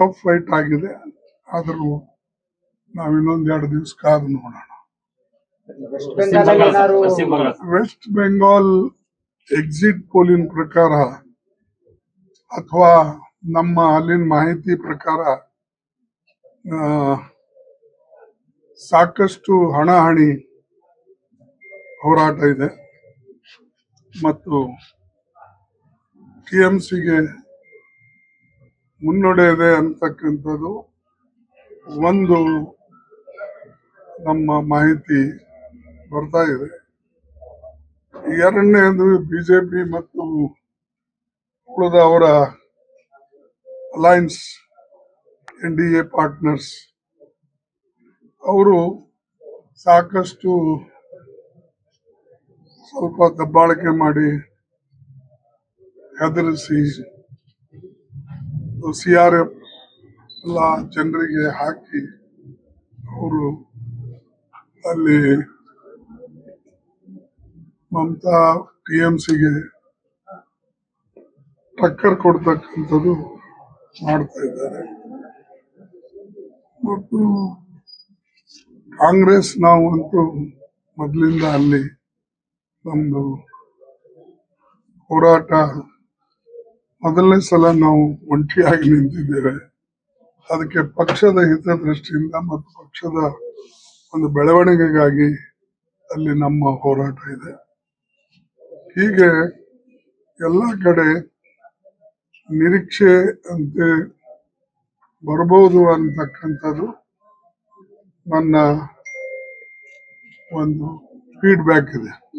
Tough fight ಆಗಿದೆ. ಆದರೂ ನಾವು ಇನ್ನೊಂದು 2 ದಿವಸ ಕಾದು ನೋಡೋಣ. ವೆಸ್ಟ್ ಬೆಂಗಾಲ್ ಎಕ್ಸಿಟ್ ಪೋಲಿನ ಪ್ರಕಾರ ಅಥವಾ ನಮ್ಮ ಅಲ್ಲಿನ ಮಾಹಿತಿ ಪ್ರಕಾರ ಸಾಕಷ್ಟು ಹಣಾಹಣಿ ಹೋರಾಟ ಇದೆ ಮತ್ತು ಟಿಎಂಸಿಗೆ ಮುನ್ನಡೆ ಇದೆ ಅಂತಕ್ಕಂಥದ್ದು ಒಂದು ನಮ್ಮ ಮಾಹಿತಿ ಬರ್ತಾ ಇದೆ. ಎರಡನೇದು ಬಿಜೆಪಿ ಮತ್ತು ಉಳಿದ ಅವರ ಅಲೈನ್ಸ್ NDA ಪಾರ್ಟ್ನರ್ಸ್ ಅವರು ಸಾಕಷ್ಟು ಸ್ವಲ್ಪ ದಬ್ಬಾಳಿಕೆ ಮಾಡಿ ಹೆದರಿಸಿ CRF ಎಲ್ಲ ಜನರಿಗೆ ಹಾಕಿ ಅವರು ಅಲ್ಲಿ ಮಮತಾ TMCಗೆ ಟಕ್ಕರ್ ಕೊಡ್ತಕ್ಕಂಥದ್ದು ಮಾಡ್ತಾ ಇದ್ದಾರೆ. ಮತ್ತು ಕಾಂಗ್ರೆಸ್ ನಾವಂತೂ ಮೊದಲಿಂದ ಅಲ್ಲಿ ನಮ್ದು ಹೋರಾಟ ಮೊದಲನೇ ಸಲ ನಾವು ಒಂಟಿಯಾಗಿ ನಿಂತಿದ್ದೇವೆ. ಅದಕ್ಕೆ ಪಕ್ಷದ ಹಿತದೃಷ್ಟಿಯಿಂದ ಮತ್ತು ಪಕ್ಷದ ಒಂದು ಬೆಳವಣಿಗೆಗಾಗಿ ಅಲ್ಲಿ ನಮ್ಮ ಹೋರಾಟ ಇದೆ. ಹೀಗೆ ಎಲ್ಲ ಕಡೆ ನಿರೀಕ್ಷೆ ಅಂತೆ ಬರ್ಬೋದು ಅಂತಕ್ಕಂಥದ್ದು ನನ್ನ ಒಂದು ಫೀಡ್ಬ್ಯಾಕ್ ಇದೆ.